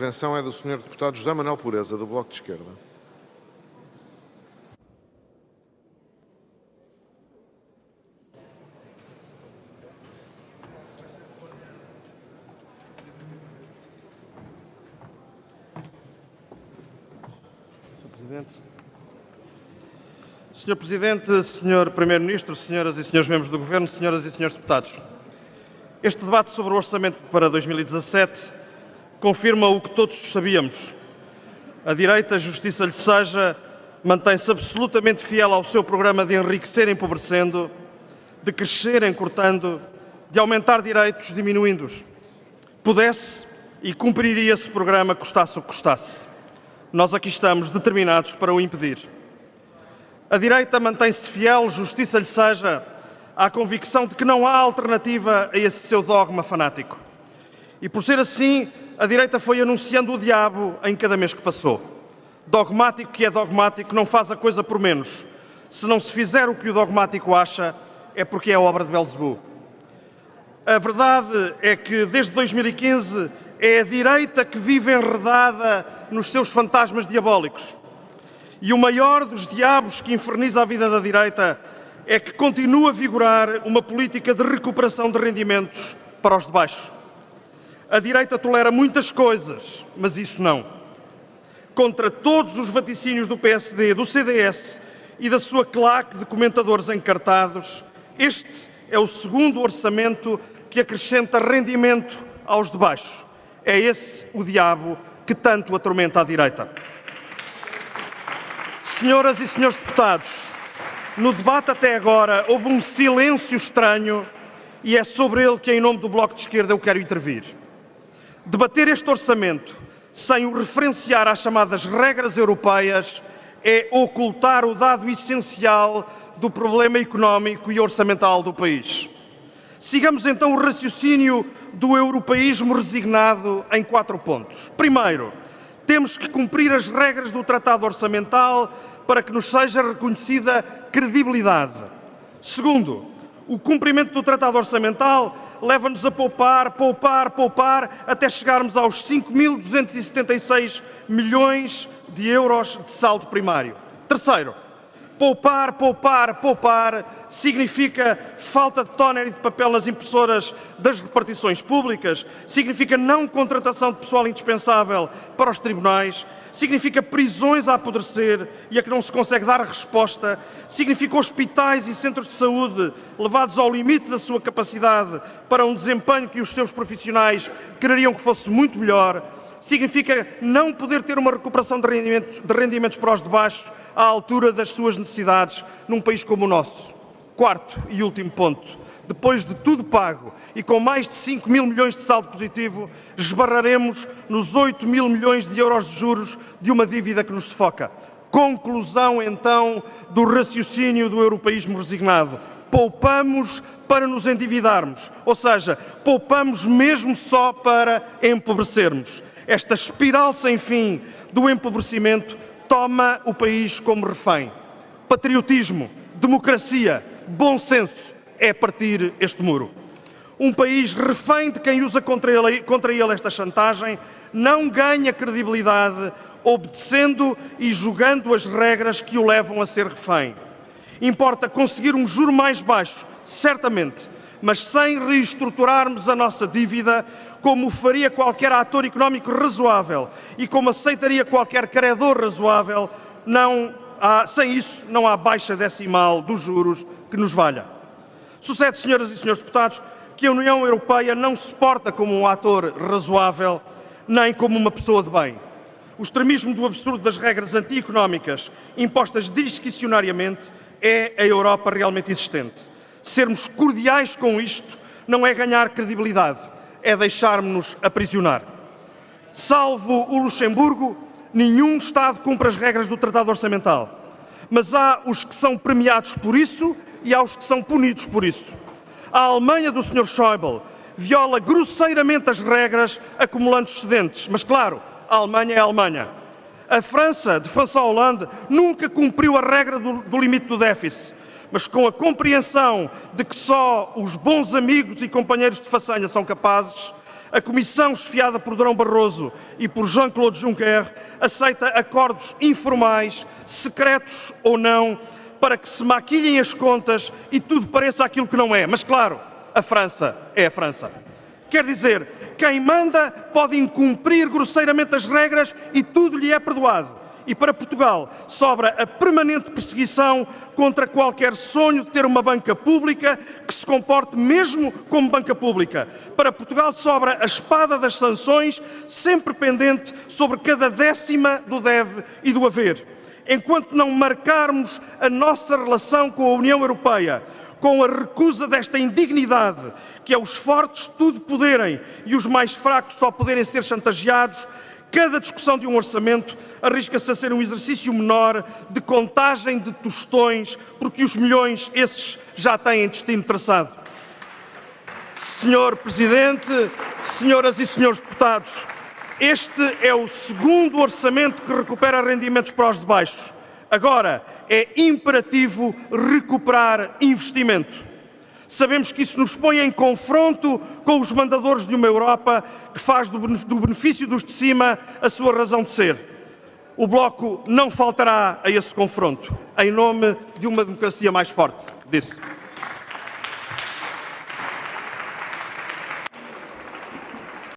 A intervenção é do Sr. Deputado José Manuel Pureza, do Bloco de Esquerda. Sr. Presidente, Sr. Primeiro-Ministro, senhoras e senhores membros do Governo, senhoras e senhores deputados, este debate sobre o orçamento para 2017 confirma o que todos sabíamos. A direita, justiça lhe seja, mantém-se absolutamente fiel ao seu programa de enriquecer empobrecendo, de crescer encurtando, de aumentar direitos diminuindo-os. Pudesse e cumpriria esse programa custasse o que custasse. Nós aqui estamos determinados para o impedir. A direita mantém-se fiel, justiça lhe seja, à convicção de que não há alternativa a esse seu dogma fanático. E por ser assim, a direita foi anunciando o diabo em cada mês que passou. Dogmático que é dogmático não faz a coisa por menos. Se não se fizer o que o dogmático acha, é porque é obra de Belzebu. A verdade é que desde 2015 é a direita que vive enredada nos seus fantasmas diabólicos. E o maior dos diabos que inferniza a vida da direita é que continua a vigorar uma política de recuperação de rendimentos para os de baixo. A direita tolera muitas coisas, mas isso não. Contra todos os vaticínios do PSD, do CDS e da sua claque de comentadores encartados, este é o segundo orçamento que acrescenta rendimento aos de baixo. É esse o diabo que tanto atormenta a direita. Senhoras e senhores deputados, no debate até agora houve um silêncio estranho e é sobre ele que, em nome do Bloco de Esquerda, eu quero intervir. Debater este orçamento sem o referenciar às chamadas regras europeias é ocultar o dado essencial do problema económico e orçamental do país. Sigamos então o raciocínio do europeísmo resignado em 4 pontos. Primeiro, temos que cumprir as regras do Tratado Orçamental para que nos seja reconhecida credibilidade. Segundo, o cumprimento do Tratado Orçamental leva-nos a poupar, até chegarmos aos 5.276 milhões de euros de saldo primário. Terceiro, poupar significa falta de tóner e de papel nas impressoras das repartições públicas, significa não contratação de pessoal indispensável para os tribunais, significa prisões a apodrecer e a que não se consegue dar resposta, significa hospitais e centros de saúde levados ao limite da sua capacidade para um desempenho que os seus profissionais quereriam que fosse muito melhor, significa não poder ter uma recuperação de rendimentos para os de baixo à altura das suas necessidades num país como o nosso. Quarto e último ponto, depois de tudo pago e com mais de 5 mil milhões de saldo positivo, esbarraremos nos 8 mil milhões de euros de juros de uma dívida que nos sufoca. Conclusão, então, do raciocínio do europeísmo resignado. Poupamos para nos endividarmos, ou seja, poupamos mesmo só para empobrecermos. Esta espiral sem fim do empobrecimento toma o país como refém. Patriotismo, democracia, bom senso é partir este muro. Um país refém de quem usa contra ele esta chantagem não ganha credibilidade obedecendo e julgando as regras que o levam a ser refém. Importa conseguir um juro mais baixo, certamente, mas sem reestruturarmos a nossa dívida como o faria qualquer ator económico razoável e como aceitaria qualquer credor razoável, sem isso não há baixa decimal dos juros que nos valha. Sucede, senhoras e senhores deputados, que a União Europeia não se porta como um ator razoável, nem como uma pessoa de bem. O extremismo do absurdo das regras anti-económicas impostas discricionariamente é a Europa realmente existente. Sermos cordiais com isto não é ganhar credibilidade, é deixarmos-nos aprisionar. Salvo o Luxemburgo, nenhum Estado cumpre as regras do Tratado Orçamental. Mas há os que são premiados por isso e há os que são punidos por isso. A Alemanha do Sr. Schäuble viola grosseiramente as regras acumulando excedentes. Mas, claro, a Alemanha é a Alemanha. A França, de François Hollande, nunca cumpriu a regra do limite do déficit. Mas com a compreensão de que só os bons amigos e companheiros de façanha são capazes, A Comissão, chefiada por Durão Barroso e por Jean-Claude Juncker, aceita acordos informais, secretos ou não, para que se maquilhem as contas e tudo pareça aquilo que não é. Mas, claro, a França é a França. Quer dizer, quem manda pode incumprir grosseiramente as regras e tudo lhe é perdoado. E para Portugal sobra a permanente perseguição contra qualquer sonho de ter uma banca pública que se comporte mesmo como banca pública. Para Portugal sobra a espada das sanções, sempre pendente sobre cada décima do deve e do haver. Enquanto não marcarmos a nossa relação com a União Europeia com a recusa desta indignidade, que é os fortes tudo poderem e os mais fracos só poderem ser chantageados, cada discussão de um orçamento arrisca-se a ser um exercício menor de contagem de tostões, porque os milhões, esses, já têm destino traçado. Senhor Presidente, senhoras e senhores deputados, este é o segundo orçamento que recupera rendimentos para os de baixo. Agora, é imperativo recuperar investimento. Sabemos que isso nos põe em confronto com os mandadores de uma Europa que faz do benefício dos de cima a sua razão de ser. O Bloco não faltará a esse confronto, em nome de uma democracia mais forte. Disse.